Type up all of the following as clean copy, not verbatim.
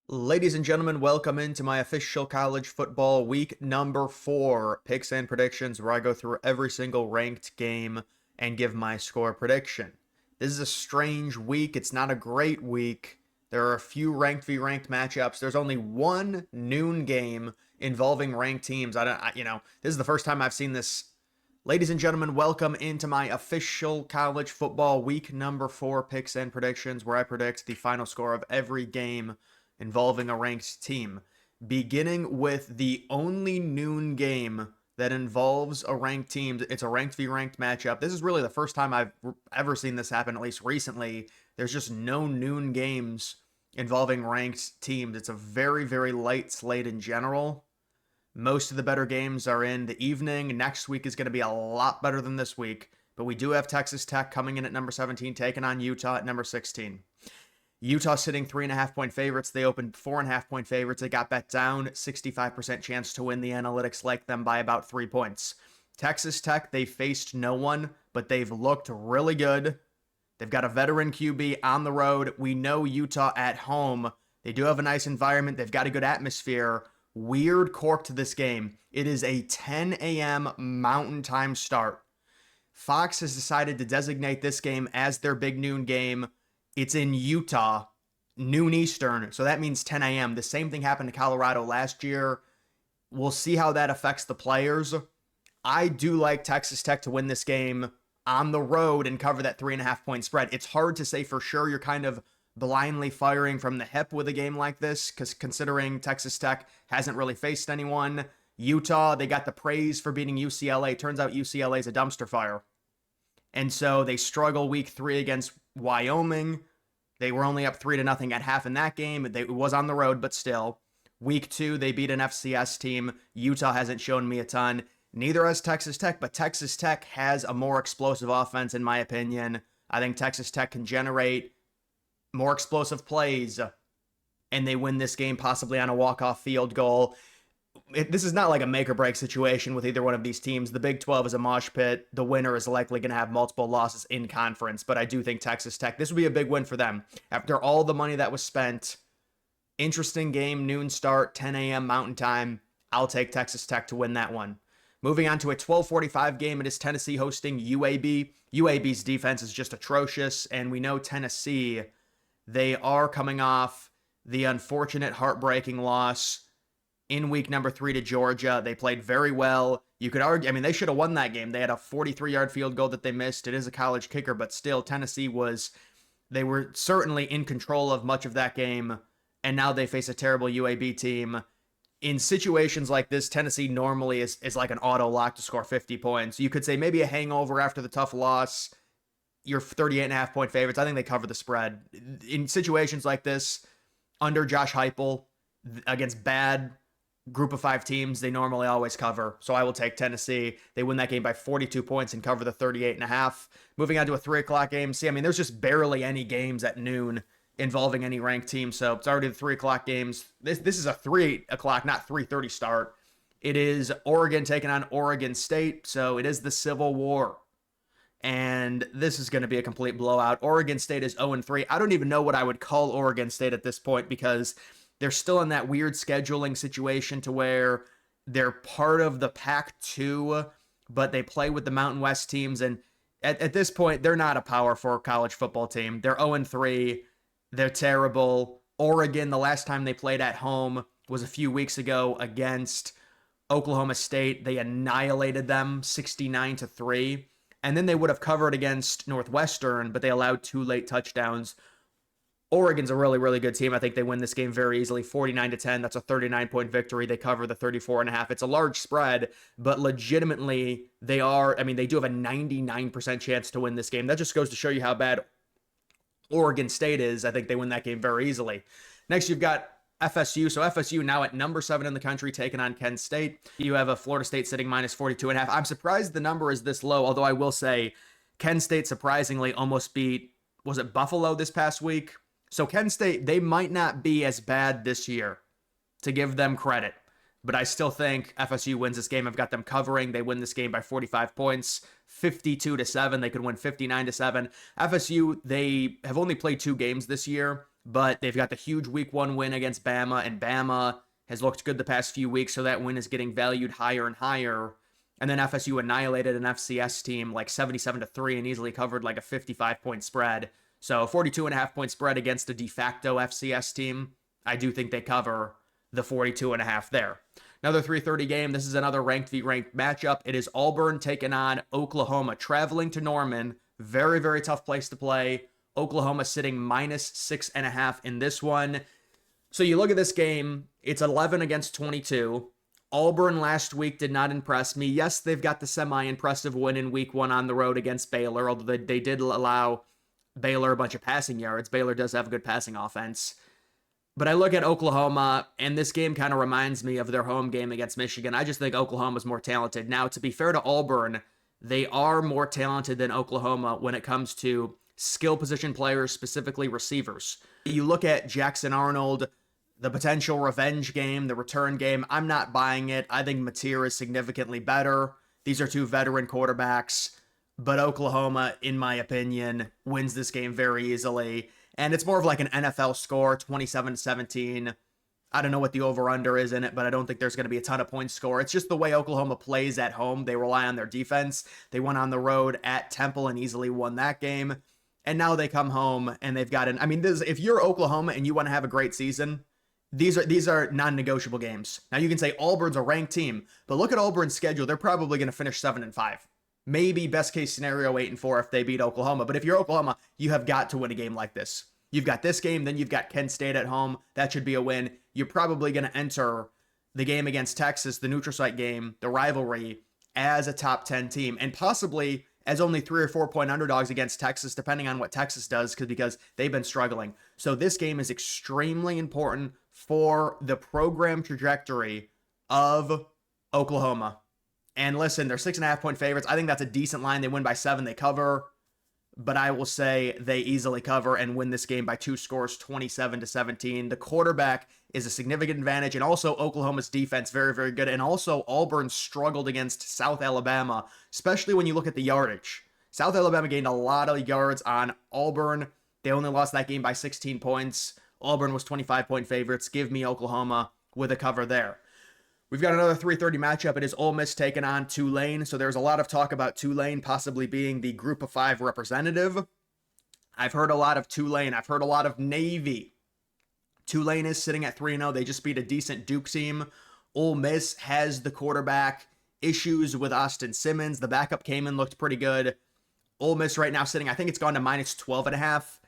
Ladies and gentlemen, welcome into my official college football week number 4 picks and predictions, where I go through every single ranked game and give my score prediction. This is a strange week. It's not a great week. There are a few ranked v ranked matchups. There's only one noon game involving ranked teams. This is the first time I've seen this. Ladies and gentlemen, welcome into my official college football week number 4 picks and predictions, where I predict the final score of every game involving a ranked team. Beginning with the only noon game that involves a ranked team. It's a ranked v ranked matchup. This is really the first time I've ever seen this happen, at least recently. There's just no noon games involving ranked teams. It's a very, very light slate in general. Most of the better games are in the evening. Next week is going to be a lot better than this week, but we do have Texas Tech coming in at number 17, taking on Utah at number 16. Utah sitting 3.5-point favorites. They opened 4.5-point favorites. They got bet down. 65% chance to win. The analytics like them by about 3 points. Texas Tech, they faced no one, but they've looked really good. They've got a veteran QB on the road. We know Utah at home. They do have a nice environment. They've got a good atmosphere. Weird quirk to this game. It is a 10 a.m. Mountain Time start. Fox has decided to designate this game as their big noon game. It's in Utah, noon Eastern, so that means 10 a.m. The same thing happened to Colorado last year. We'll see how that affects the players. I do like Texas Tech to win this game on the road and cover that 3.5-point spread. It's hard to say for sure. You're kind of blindly firing from the hip with a game like this, because considering Texas Tech hasn't really faced anyone. Utah, they got the praise for beating UCLA. Turns out UCLA is a dumpster fire. And so they struggle week 3 against Wyoming. They were only up 3-0 at half in that game. It was on the road, but still. Week 2, they beat an FCS team. Utah hasn't shown me a ton. Neither has Texas Tech, but Texas Tech has a more explosive offense, in my opinion. I think Texas Tech can generate more explosive plays, and they win this game possibly on a walk-off field goal. This is not like a make or break situation with either one of these teams. The Big 12 is a mosh pit. The winner is likely going to have multiple losses in conference, but I do think Texas Tech, this would be a big win for them. After all the money that was spent, interesting game, noon start, 10 a.m. Mountain Time. I'll take Texas Tech to win that one. Moving on to a 12:45 game, it is Tennessee hosting UAB. UAB's defense is just atrocious, and we know Tennessee, they are coming off the unfortunate, heartbreaking loss in week number 3 to Georgia. They played very well. You could argue, they should have won that game. They had a 43-yard field goal that they missed. It is a college kicker, but still, Tennessee they were certainly in control of much of that game, and now they face a terrible UAB team. In situations like this, Tennessee normally is like an auto lock to score 50 points. You could say maybe a hangover after the tough loss. You're 38.5-point favorites. I think they cover the spread. In situations like this, under Josh Heupel, against bad group of 5 teams, they normally always cover. So I will take Tennessee. They win that game by 42 points and cover the 38.5. Moving on to a 3 o'clock game. There's just barely any games at noon involving any ranked team. So it's already the 3 o'clock games. This is a 3 o'clock, not 3:30 start. It is Oregon taking on Oregon State. So it is the Civil War. And this is going to be a complete blowout. Oregon State is 0-3. I don't even know what I would call Oregon State at this point, because they're still in that weird scheduling situation to where they're part of the Pac-2, but they play with the Mountain West teams. And at this point, they're not a Power 4 college football team. They're 0-3. They're terrible. Oregon, the last time they played at home was a few weeks ago against Oklahoma State. They annihilated them 69-3. And then they would have covered against Northwestern, but they allowed 2 late touchdowns. Oregon's a really, really good team. I think they win this game very easily, 49-10. That's a 39-point victory. They cover the 34.5. It's a large spread, but legitimately, they do have a 99% chance to win this game. That just goes to show you how bad Oregon State is. I think they win that game very easily. Next, you've got FSU. So FSU now at number 7 in the country, taking on Kent State. You have a Florida State sitting minus 42.5. I'm surprised the number is this low, although I will say Kent State surprisingly almost beat, was it Buffalo this past week? So Kent State, they might not be as bad this year, to give them credit. But I still think FSU wins this game. I've got them covering. They win this game by 45 points, 52-7. They could win 59-7. FSU, they have only played 2 games this year, but they've got the huge week 1 win against Bama, and Bama has looked good the past few weeks, so that win is getting valued higher and higher. And then FSU annihilated an FCS team like 77-3 and easily covered like a 55-point spread. So 42.5-point spread against a de facto FCS team. I do think they cover the 42.5 there. Another 3:30 game. This is another ranked v ranked matchup. It is Auburn taking on Oklahoma, traveling to Norman. Very, very tough place to play. Oklahoma sitting -6.5 in this one. So you look at this game, it's 11 against 22. Auburn last week did not impress me. Yes, they've got the semi-impressive win in week 1 on the road against Baylor, although they did allow Baylor a bunch of passing yards. Baylor does have a good passing offense. But I look at Oklahoma, and this game kind of reminds me of their home game against Michigan. I just think Oklahoma's more talented. Now, to be fair to Auburn, they are more talented than Oklahoma when it comes to skill position players, specifically receivers. You look at Jackson Arnold, the potential revenge game, the return game. I'm not buying it. I think Mateer is significantly better. These are two veteran quarterbacks, but Oklahoma, in my opinion, wins this game very easily. And it's more of like an NFL score, 27-17. I don't know what the over-under is in it, but I don't think there's going to be a ton of points score. It's just the way Oklahoma plays at home. They rely on their defense. They went on the road at Temple and easily won that game. And now they come home and they've got if you're Oklahoma and you want to have a great season, these are non-negotiable games. Now you can say Auburn's a ranked team, but look at Auburn's schedule. They're probably going to finish 7-5. Maybe best case scenario 8-4 if they beat Oklahoma. But if you're Oklahoma, you have got to win a game like this. You've got this game, then you've got Kent State at home. That should be a win. You're probably going to enter the game against Texas, the neutral site game, the rivalry, as a top 10 team, and possibly as only 3 or 4 point underdogs against Texas, depending on what Texas does, because they've been struggling. So this game is extremely important for the program trajectory of Oklahoma. And listen, they're 6.5 point favorites. I think that's a decent line. They win by 7, they cover. But I will say they easily cover and win this game by 2 scores, 27-17. The quarterback is a significant advantage, and also Oklahoma's defense very, very good. And also Auburn struggled against South Alabama, especially when you look at the yardage. South Alabama gained a lot of yards on Auburn. They only lost that game by 16 points. Auburn was 25-point favorites. Give me Oklahoma with a cover there. We've got another 3:30 matchup. It is Ole Miss taking on Tulane. So there's a lot of talk about Tulane possibly being the Group of 5 representative. I've heard a lot of Tulane. I've heard a lot of Navy. Tulane is sitting at 3-0. They just beat a decent Duke team. Ole Miss has the quarterback issues with Austin Simmons. The backup came in, looked pretty good. Ole Miss right now sitting, I think it's gone to -12.5.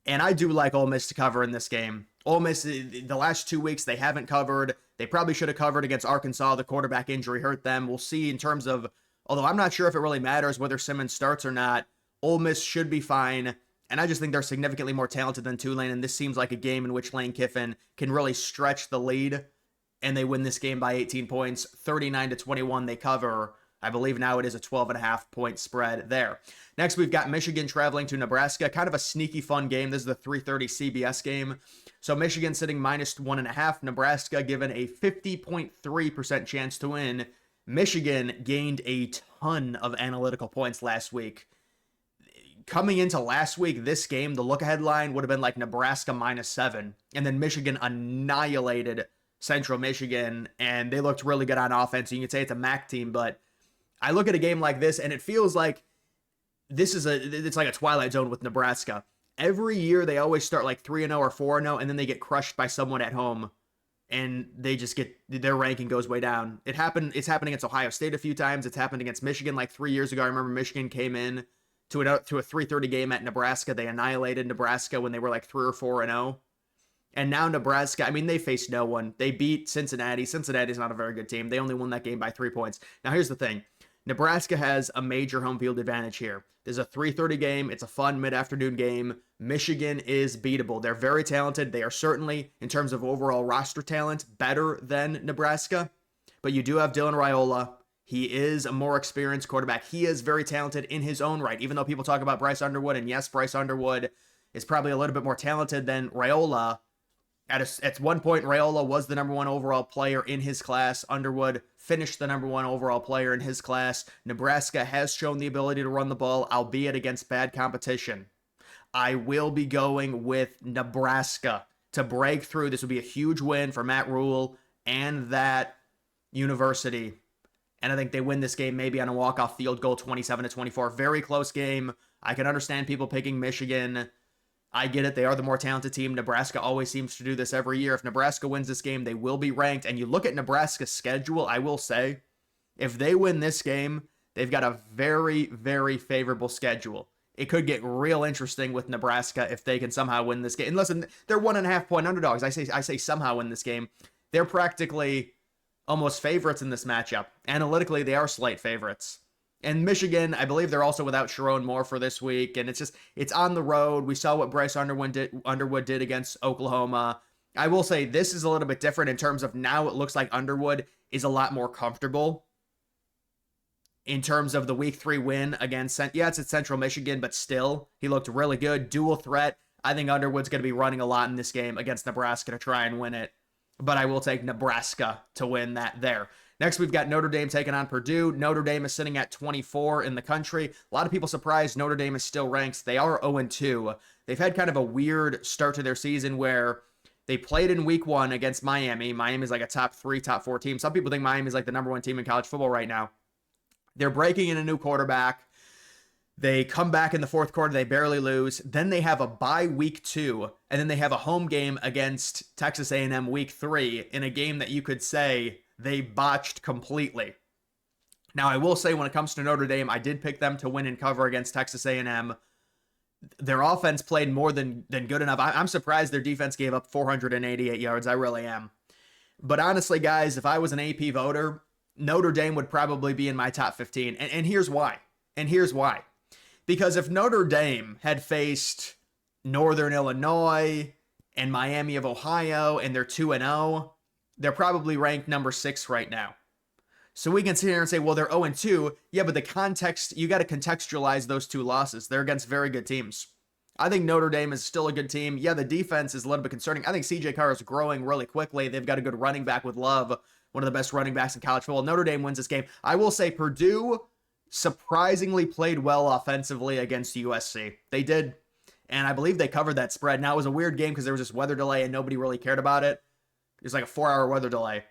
And I do like Ole Miss to cover in this game. Ole Miss, the last 2 weeks, they haven't covered. They probably should have covered against Arkansas. The quarterback injury hurt them. We'll see in terms of, although I'm not sure if it really matters whether Simmons starts or not, Ole Miss should be fine. And I just think they're significantly more talented than Tulane. And this seems like a game in which Lane Kiffin can really stretch the lead. And they win this game by 18 points, 39-21. They cover. I believe now it is a 12.5 point spread there. Next, we've got Michigan traveling to Nebraska. Kind of a sneaky fun game. This is the 3:30 CBS game. So Michigan sitting -1.5. Nebraska given a 50.3% chance to win. Michigan gained a ton of analytical points last week. Coming into last week, this game, the look-ahead line would have been like Nebraska -7. And then Michigan annihilated Central Michigan, and they looked really good on offense. You can say it's a MAC team, but I look at a game like this, and it feels like it's like a twilight zone with Nebraska. Every year, they always start like 3-0 or 4-0, and then they get crushed by someone at home, and they just their ranking goes way down. It's happened against Ohio State a few times. It's happened against Michigan like 3 years ago. I remember Michigan came in to a 3:30 game at Nebraska. They annihilated Nebraska when they were like 3 or 4-0. And now Nebraska, they faced no one. They beat Cincinnati. Cincinnati's not a very good team. They only won that game by 3 points. Now, here's the thing. Nebraska has a major home field advantage here. There's a 3:30 game. It's a fun mid-afternoon game. Michigan is beatable. They're very talented. They are certainly, in terms of overall roster talent, better than Nebraska. But you do have Dylan Raiola. He is a more experienced quarterback. He is very talented in his own right, even though people talk about Bryce Underwood. And yes, Bryce Underwood is probably a little bit more talented than Raiola. At one point, Raiola was the number 1 overall player in his class. Underwood finished the number 1 overall player in his class. Nebraska has shown the ability to run the ball, albeit against bad competition. I will be going with Nebraska to break through. This would be a huge win for Matt Rule and that university. And I think they win this game maybe on a walk-off field goal, 27-24. Very close game. I can understand people picking Michigan. I get it. They are the more talented team. Nebraska always seems to do this every year. If Nebraska wins this game, they will be ranked. And you look at Nebraska's schedule, I will say, if they win this game, they've got a very, very favorable schedule. It could get real interesting with Nebraska if they can somehow win this game. And listen, they're 1.5-point underdogs. I say somehow win this game. They're practically almost favorites in this matchup. Analytically, they are slight favorites. And Michigan, I believe they're also without Sharon Moore for this week. And it's on the road. We saw what Bryce Underwood did against Oklahoma. I will say this is a little bit different in terms of now it looks like Underwood is a lot more comfortable in terms of the week 3 win against, it's at Central Michigan, but still, he looked really good. Dual threat. I think Underwood's going to be running a lot in this game against Nebraska to try and win it. But I will take Nebraska to win that there. Next, we've got Notre Dame taking on Purdue. Notre Dame is sitting at 24 in the country. A lot of people surprised Notre Dame is still ranked. They are 0-2. They've had kind of a weird start to their season where they played in week 1 against Miami. Miami's like a top 3, top 4 team. Some people think Miami's like the number 1 team in college football right now. They're breaking in a new quarterback. They come back in the fourth quarter. They barely lose. Then they have a bye week 2, and then they have a home game against Texas A&M week 3 in a game that you could say they botched completely. Now, I will say when it comes to Notre Dame, I did pick them to win and cover against Texas A&M. Their offense played more than good enough. I'm surprised their defense gave up 488 yards. I really am. But honestly, guys, if I was an AP voter, Notre Dame would probably be in my top 15. And here's why. Because if Notre Dame had faced Northern Illinois and Miami of Ohio and they're 2-0, they're probably ranked number 6 right now. So we can sit here and say, well, they're 0-2. Yeah, but the context, you got to contextualize those 2 losses. They're against very good teams. I think Notre Dame is still a good team. Yeah, the defense is a little bit concerning. I think CJ Carr is growing really quickly. They've got a good running back with Love, one of the best running backs in college football. Notre Dame wins this game. I will say Purdue surprisingly played well offensively against USC. They did, and I believe they covered that spread. Now, it was a weird game because there was this weather delay and nobody really cared about it. It was like a 4-hour weather delay.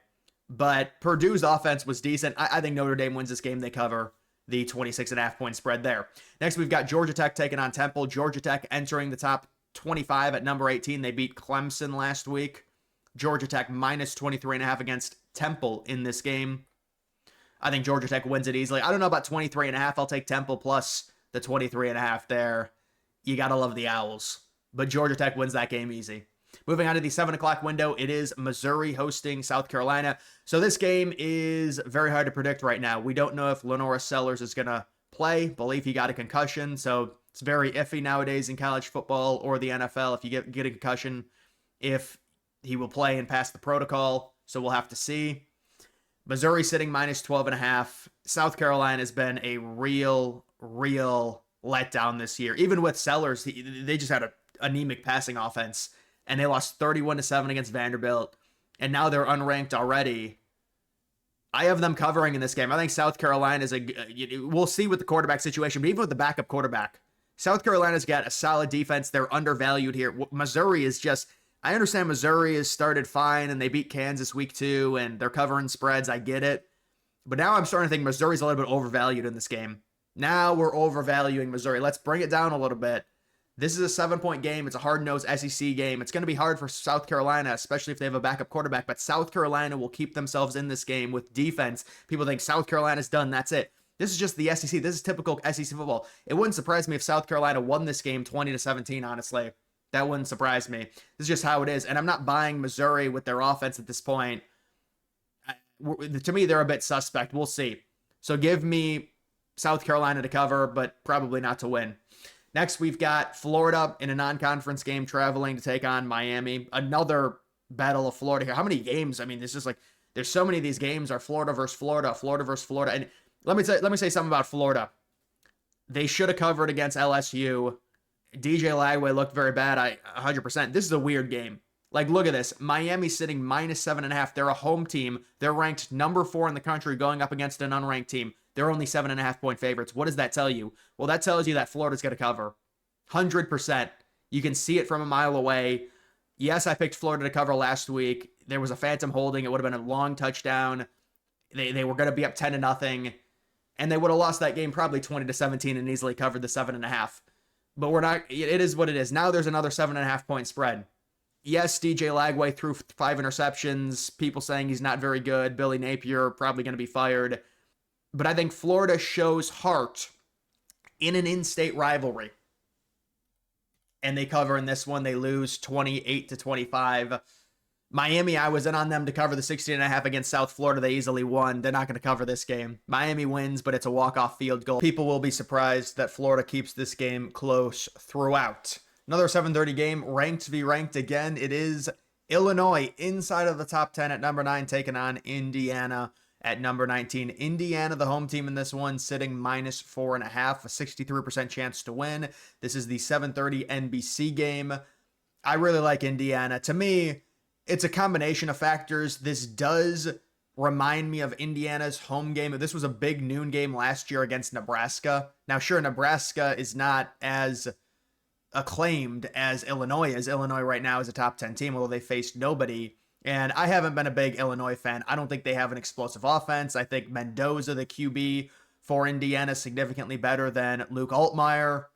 But Purdue's offense was decent. I think Notre Dame wins this game. They cover the 26.5-point spread there. Next, we've got Georgia Tech taking on Temple. Georgia Tech entering the top 25 at number 18. They beat Clemson last week. Georgia Tech minus 23.5 against Temple in this game. I think Georgia Tech wins it easily. I don't know about 23.5. I'll take Temple plus the 23.5 there. You got to love the Owls. But Georgia Tech wins that game easy. Moving on to the 7 o'clock window, it is Missouri hosting South Carolina. So this game is very hard to predict right now. We don't know if Lenora Sellers is going to play. Believe he got a concussion, so it's very iffy nowadays in college football or the NFL if you get a concussion, if he will play and pass the protocol. So we'll have to see. Missouri sitting minus 12.5. South Carolina has been a real letdown this year. Even with Sellers, they just had an anemic passing offense. And they lost 31-7 against Vanderbilt. And now they're unranked already. I have them covering in this game. I think South Carolina is we'll see with the quarterback situation, but even with the backup quarterback, South Carolina's got a solid defense. They're undervalued here. Missouri is just, I understand Missouri has started fine and they beat Kansas week 2 and they're covering spreads. I get it. But now I'm starting to think Missouri's a little bit overvalued in this game. Now we're overvaluing Missouri. Let's bring it down a little bit. This is a 7-point game. It's a hard-nosed SEC game. It's going to be hard for South Carolina, especially if they have a backup quarterback. But South Carolina will keep themselves in this game with defense. People think South Carolina's done. That's it. This is just the SEC. This is typical SEC football. It wouldn't surprise me if South Carolina won this game 20-17, honestly. That wouldn't surprise me. This is just how it is. And I'm not buying Missouri with their offense at this point. To me, they're a bit suspect. We'll see. So give me South Carolina to cover, but probably not to win. Next, we've got Florida in a non-conference game traveling to take on Miami. Another battle of Florida here. How many games? I mean, it's just like there's so many of these games are Florida versus Florida, Florida versus Florida. And let me say something about Florida. They should have covered against LSU. DJ Lagway looked very bad. 100%. This is a weird game. Like, look at this. Miami sitting minus 7.5. They're a home team. They're ranked number 4 in the country going up against an unranked team. They're only 7.5-point favorites. What does that tell you? Well, that tells you that Florida's going to cover. 100%. You can see it from a mile away. Yes, I picked Florida to cover last week. There was a phantom holding. It would have been a long touchdown. They were going to be up 10-0, and they would have lost that game probably 20-17 and easily covered the 7.5. But we're not. It is what it is. Now there's another 7.5 point spread. Yes, DJ Lagway threw 5 interceptions. People saying he's not very good. Billy Napier probably going to be fired. But I think Florida shows heart in an in-state rivalry. And they cover in this one. They lose 28-25. Miami, I was in on them to cover the 16.5 against South Florida. They easily won. They're not going to cover this game. Miami wins, but it's a walk-off field goal. People will be surprised that Florida keeps this game close throughout. Another 7:30 game, ranked v. ranked again. It is Illinois inside of the top 10 at number 9, taking on Indiana at number 19. Indiana, the home team in this one, sitting -4.5, a 63% chance to win. This is the 7:30 NBC game. I really like Indiana. To me, it's a combination of factors. This does remind me of Indiana's home game. This was a big noon game last year against Nebraska. Now, sure, Nebraska is not as acclaimed as Illinois is. Illinois right now is a top 10 team, although they faced nobody. And I haven't been a big Illinois fan. I don't think they have an explosive offense. I think Mendoza, the QB for Indiana, is significantly better than Luke Altmaier.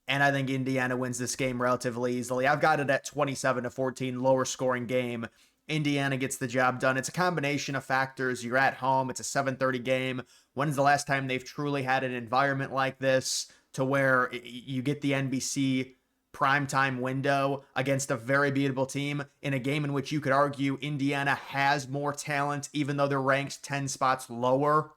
And I think Indiana wins this game relatively easily. I've got it at 27-14, lower scoring game. Indiana gets the job done. It's a combination of factors. You're at home. It's a 7:30 game. When's the last time they've truly had an environment like this to where you get the NBC primetime window against a very beatable team in a game in which you could argue Indiana has more talent, even though they're ranked 10 spots lower?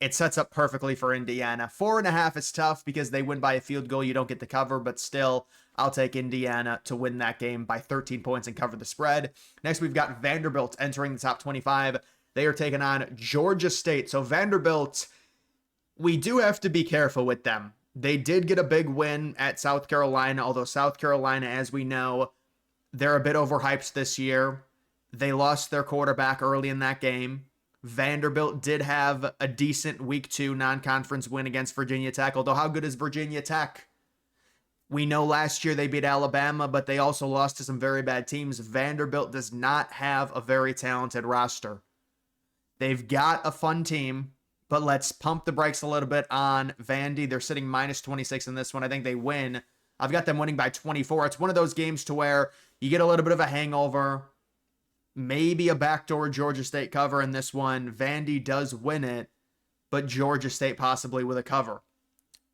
It sets up perfectly for Indiana. 4.5 is tough because they win by a field goal. You don't get the cover, but still, I'll take Indiana to win that game by 13 points and cover the spread. Next, we've got Vanderbilt entering the top 25. They are taking on Georgia State. So Vanderbilt, we do have to be careful with them. They did get a big win at South Carolina, although South Carolina, as we know, they're a bit overhyped this year. They lost their quarterback early in that game. Vanderbilt did have a decent week 2 non-conference win against Virginia Tech, although how good is Virginia Tech? We know last year they beat Alabama, but they also lost to some very bad teams. Vanderbilt does not have a very talented roster. They've got a fun team, but let's pump the brakes a little bit on Vandy. They're sitting -26 in this one. I think they win. I've got them winning by 24. It's one of those games to where you get a little bit of a hangover. Maybe a backdoor Georgia State cover in this one. Vandy does win it, but Georgia State possibly with a cover.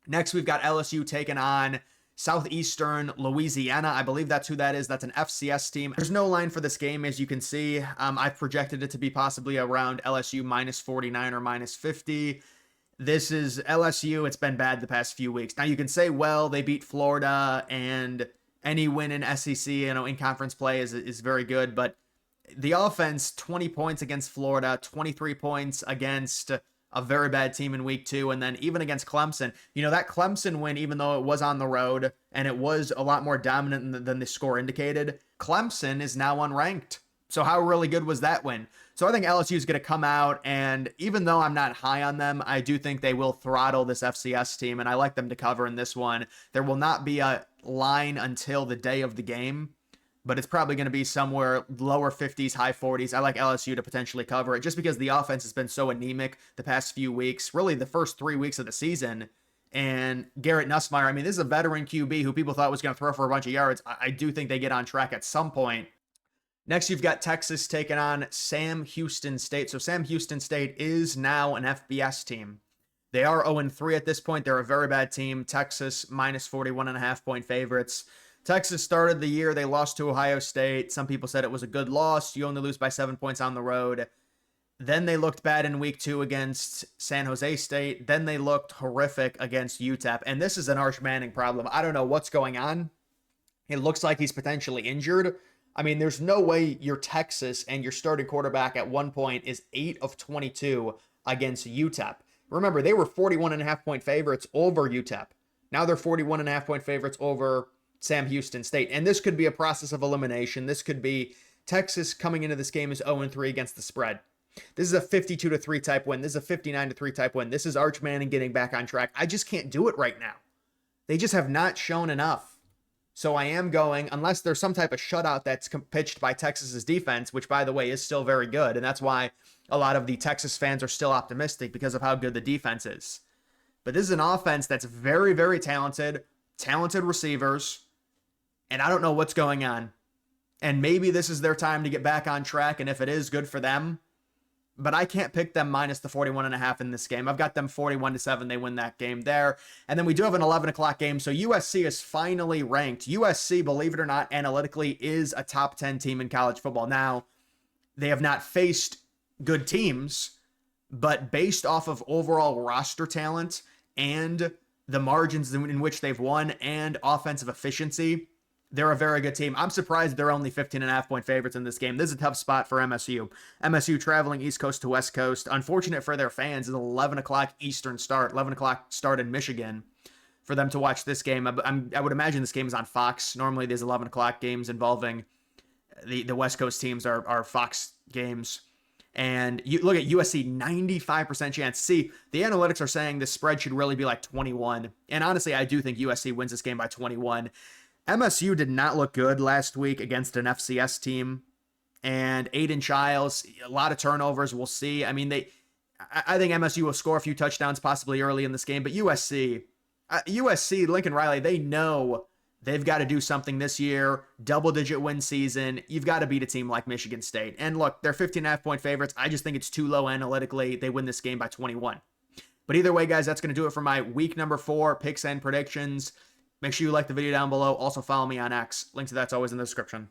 Next, we've got LSU taking on Southeastern Louisiana. I believe that's who that is. That's an FCS team. There's no line for this game, as you can see. I've projected it to be possibly around LSU -49 or -50. This is LSU. It's been bad the past few weeks. Now, you can say, well, they beat Florida, and any win in SEC, in conference play is very good, but the offense, 20 points against Florida, 23 points against a very bad team in week 2, and then even against Clemson. That Clemson win, even though it was on the road and it was a lot more dominant than the score indicated, Clemson is now unranked. So how really good was that win? So I think LSU is going to come out, and even though I'm not high on them, I do think they will throttle this FCS team, and I like them to cover in this one. There will not be a line until the day of the game, but it's probably going to be somewhere lower 50s, high 40s. I like LSU to potentially cover it just because the offense has been so anemic the past few weeks, really the first 3 weeks of the season. And Garrett Nussmeier, this is a veteran QB who people thought was going to throw for a bunch of yards. I do think they get on track at some point. Next, you've got Texas taking on Sam Houston State. So Sam Houston State is now an FBS team. They are 0-3 at this point. They're a very bad team. Texas -41.5 point favorites. Texas started the year, they lost to Ohio State. Some people said it was a good loss. You only lose by 7 points on the road. Then they looked bad in week 2 against San Jose State. Then they looked horrific against UTEP. And this is an Arch Manning problem. I don't know what's going on. It looks like he's potentially injured. There's no way you're Texas and your starting quarterback at one point is 8 of 22 against UTEP. Remember, they were 41.5 point favorites over UTEP. Now they're 41.5 point favorites over Sam Houston State. And this could be a process of elimination. This could be Texas coming into this game as 0-3 against the spread. This is a 52-3 type win. This is a 59-3 type win. This is Arch Manning getting back on track. I just can't do it right now. They just have not shown enough. So I am going, unless there's some type of shutout that's pitched by Texas's defense, which, by the way, is still very good. And that's why a lot of the Texas fans are still optimistic because of how good the defense is. But this is an offense that's very, very talented receivers. And I don't know what's going on. And maybe this is their time to get back on track. And if it is, good for them. But I can't pick them minus the 41.5 in this game. I've got them 41-7. They win that game there. And then we do have an 11 o'clock game. So USC is finally ranked. USC, believe it or not, analytically is a top 10 team in college football. Now, they have not faced good teams, but based off of overall roster talent and the margins in which they've won and offensive efficiency, they're a very good team. I'm surprised they're only 15.5-point favorites in this game. This is a tough spot for MSU. MSU traveling East Coast to West Coast. Unfortunate for their fans, is an 11 o'clock Eastern start, 11 o'clock start in Michigan for them to watch this game. I would imagine this game is on Fox. Normally, these 11 o'clock games involving the West Coast teams are Fox games. And you look at USC, 95% chance. See, the analytics are saying the spread should really be like 21. And honestly, I do think USC wins this game by 21. MSU did not look good last week against an FCS team, and Aiden Childs, a lot of turnovers. We'll see. I mean, I think MSU will score a few touchdowns possibly early in this game, but USC, Lincoln Riley, they know they've got to do something this year. Double-digit win season. You've got to beat a team like Michigan State. And look, they're 15.5-point favorites. I just think it's too low analytically. They win this game by 21. But either way, guys, that's going to do it for my week number 4 picks and predictions. Make sure you like the video down below. Also follow me on X. Link to that's always in the description.